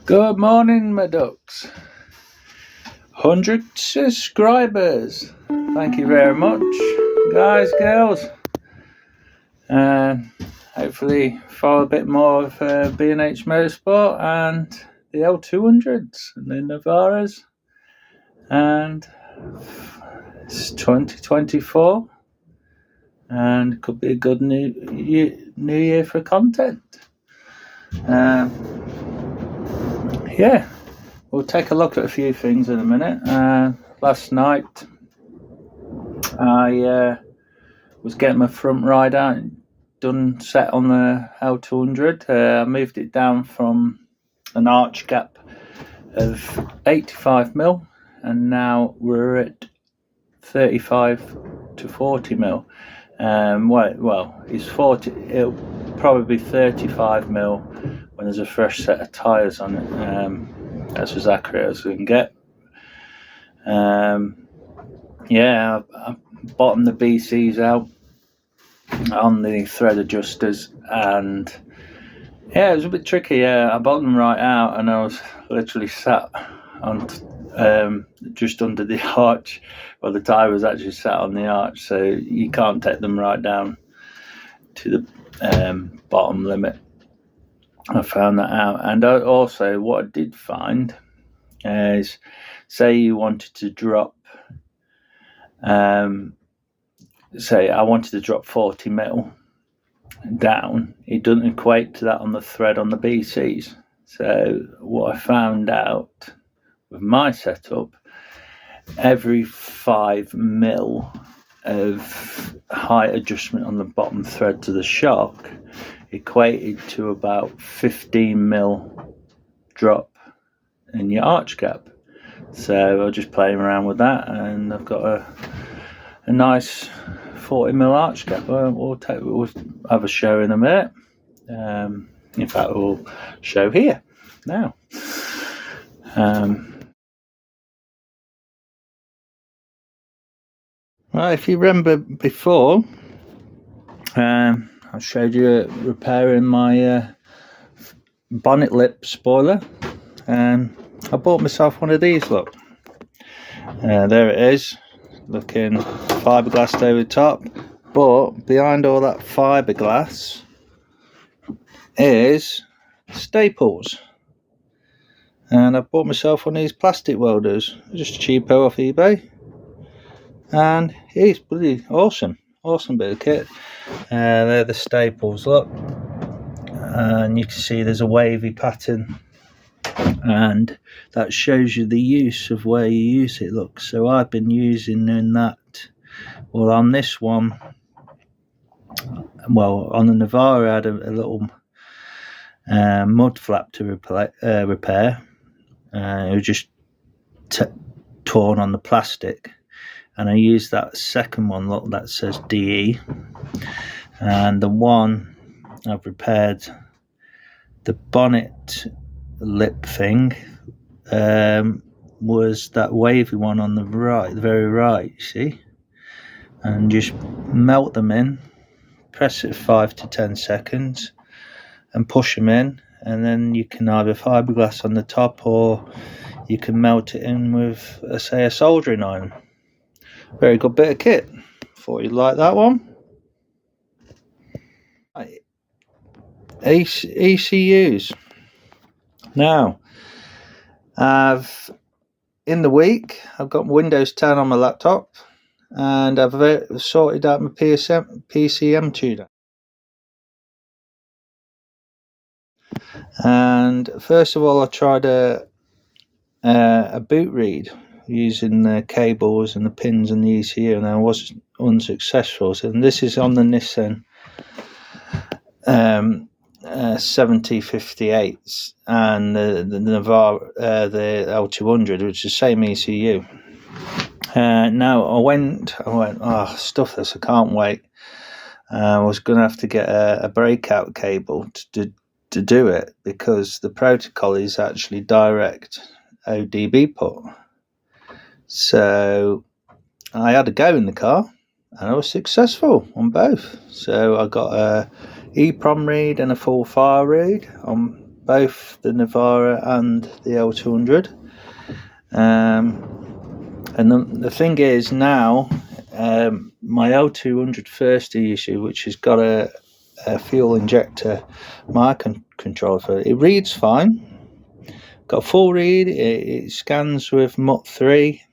Good morning, my ducks. 100 subscribers. Thank you very much, guys, girls. And hopefully follow a bit more of B&H Motorsport and the L200s and the Navaras. And it's 2024. And it could be a good new year for content. Yeah. We'll take a look at a few things in a minute. Last night, I was getting my front ride out, done set on the L200. I moved it down from an arch gap of 85mm, and now we're at 35 to 40mm. Well, it's 40. It'll probably be 35mm when there's a fresh set of tyres on it. That's as accurate as we can get. I bottomed the BCs out on the thread adjusters, and it was a bit tricky. I bottomed them right out, and I was literally sat on just under the arch. Well, the tyre was actually sat on the arch, so you can't take them right down to the bottom limit. I found that out. And also what I did find is, say you wanted to drop, say I wanted to drop 40mm down, it doesn't equate to that on the thread on the BCs. So what I found out with my setup, every 5mm of height adjustment on the bottom thread to the shock equated to about 15mm drop in your arch gap. So I was just playing around with that, and I've got a nice 40mm arch gap. We'll have a show in a minute. In fact, we'll show here now. Well, if you remember before, I showed you repairing my bonnet lip spoiler, and I bought myself one of these. Look, there it is, looking fiberglassed over the top, but behind all that fiberglass is staples. And I bought myself one of these plastic welders, just cheapo off eBay, and it's pretty awesome bit of kit. They're the staples, look, and you can see there's a wavy pattern, and that shows you the use of where you use it. Look, so I've been using in that, well, on this one, well, on the Navara I had a little mud flap to repair. It was just torn on the plastic, and I used that second one, look, that says DE, and the one I've repaired, the bonnet lip thing, was that wavy one on the right, the very right, you see, and just melt them in, press it 5 to 10 seconds and push them in, and then you can either fiberglass on the top, or you can melt it in with, say, a soldering iron. Very good bit of kit. Thought you'd like that one. ECUs. Now, in the week, I've got Windows 10 on my laptop, and I've sorted out my PCM tuner. And first of all, I tried a boot read using the cables and the pins and the ECU, and I was unsuccessful. So this is on the Nissan 7058s and the Navara, the L200, which is the same ECU. Now I went, oh, stuff this, I can't wait. I was going to have to get a breakout cable to do it, because the protocol is actually direct ODB put. So I had a go in the car, and I was successful on both. So I got a EEPROM read and a full file read on both the Navara and the L200. And the thing is now, my L200 first issue, which has got a fuel injector microcontroller for it, reads fine. Got a full read, it scans with Mach 3,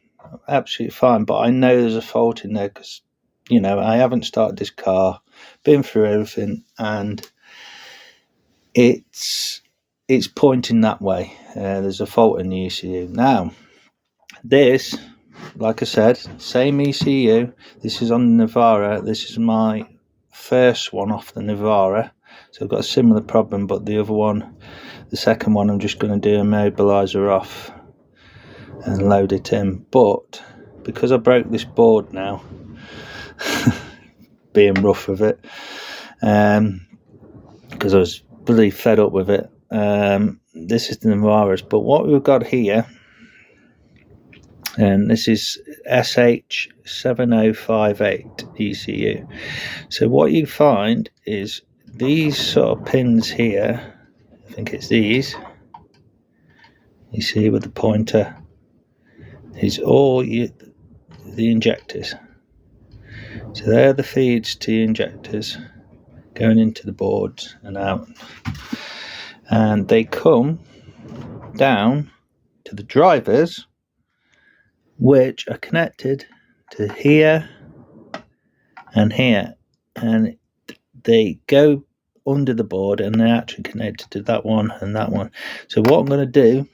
absolutely fine, but I know there's a fault in there because, you know, I haven't started this car, been through everything, and it's pointing that way. There's a fault in the ECU. Now, this, like I said, same ECU. This is on the Navara. This is my first one off the Navara. So I've got a similar problem, but the other one, the second one, I'm just going to do a mobiliser off and load it in. But because I broke this board now, being rough with it, because I was bloody fed up with it. This is the Navara's, but what we've got here, and this is SH7058 ECU. So what you find is these sort of pins here, I think it's these, you see with the pointer, is all the injectors. So they're the feeds to the injectors going into the boards and out, and they come down to the drivers, which are connected to here and here, and they go under the board and they're actually connected to that one and that one. So what I'm going to do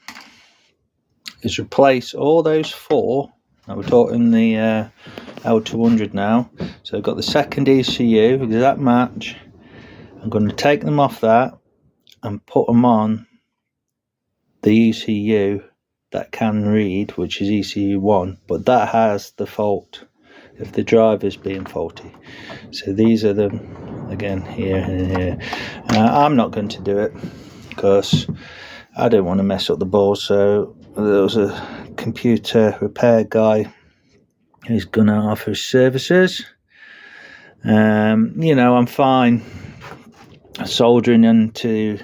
is replace all those four. Now we're talking the L200 now, so I've got the second ECU, exact match. I'm going to take them off that and put them on the ECU that can read, which is ECU 1, but that has the fault if the driver's being faulty. So these are them again, here and here. I'm not going to do it because I don't want to mess up the board. So there was a computer repair guy who's going to offer services. You know, I'm fine soldering into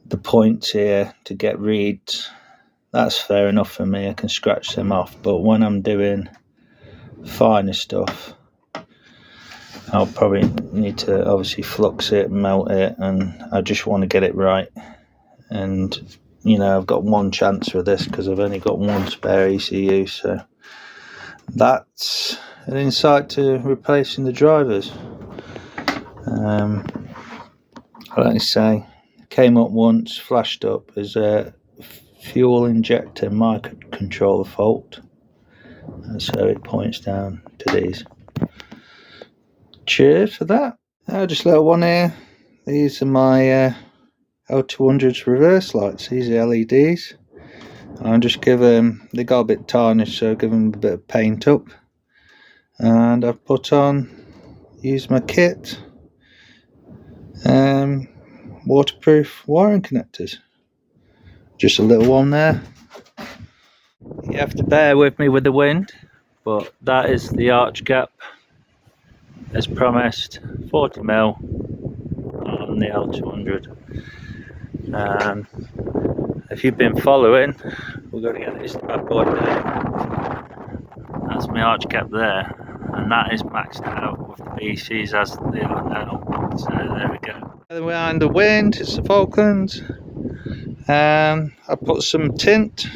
the points here to get reads. That's fair enough for me. I can scratch them off. But when I'm doing finer stuff, I'll probably need to obviously flux it, melt it, and I just want to get it right. And, you know, I've got one chance for this because I've only got one spare ECU. So that's an insight to replacing the drivers. Like I say, came up once, flashed up as a fuel injector microcontroller fault, and so it points down to these. Cheers for that. Just a little one here. These are my L200's reverse lights. These are LEDs. I'll just give them, they got a bit tarnished, so I'll give them a bit of paint up, and I've put on, use my kit, waterproof wiring connectors. Just a little one there. You have to bear with me with the wind, but that is the arch gap as promised, 40mm on the L200. If you've been following, we're going to get this bad boy down. That's my arch gap there, and that is maxed out with the BCs as they are now. So there we go. Behind the wind, it's the Falklands. I put some tint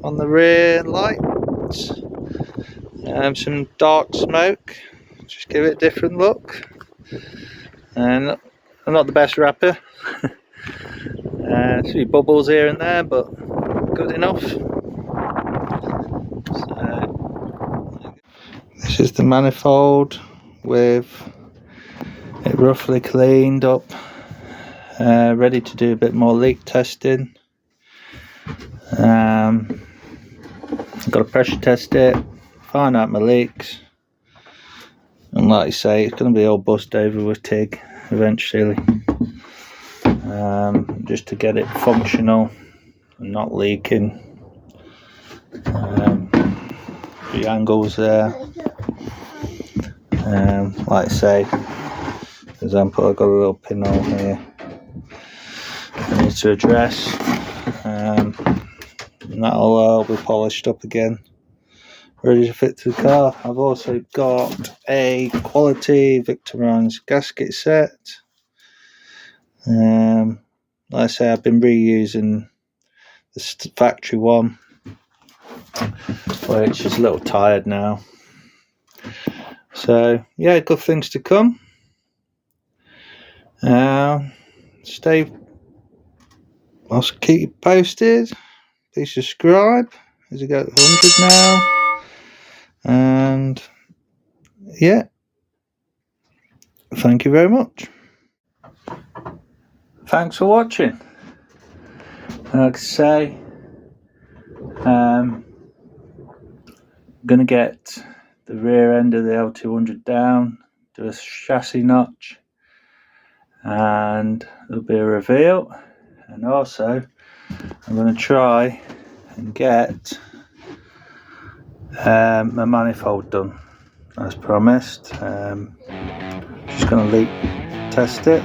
on the rear lights, some dark smoke, just give it a different look. And I'm not the best rapper. A few bubbles here and there, but good enough. So, this is the manifold with it roughly cleaned up, ready to do a bit more leak testing. Got to pressure test it, find out my leaks, and like I say, it's going to be all bust over with TIG eventually, just to get it functional and not leaking. The angles there, like I say, for example, I've got a little pinhole here, and to address, and that'll all be polished up again, ready to fit to the car. I've also got a quality Victorinox gasket set. Like I say, I've been reusing the factory one, which is a little tired now. So yeah, good things to come. I'll keep you posted. Please subscribe as we go to 100 now. And yeah, thank you very much. Thanks for watching. Like I say, I'm going to get the rear end of the L200 down, do a chassis notch, and there'll be a reveal. And also I'm going to try and get my manifold done as promised. Just going to leak test it.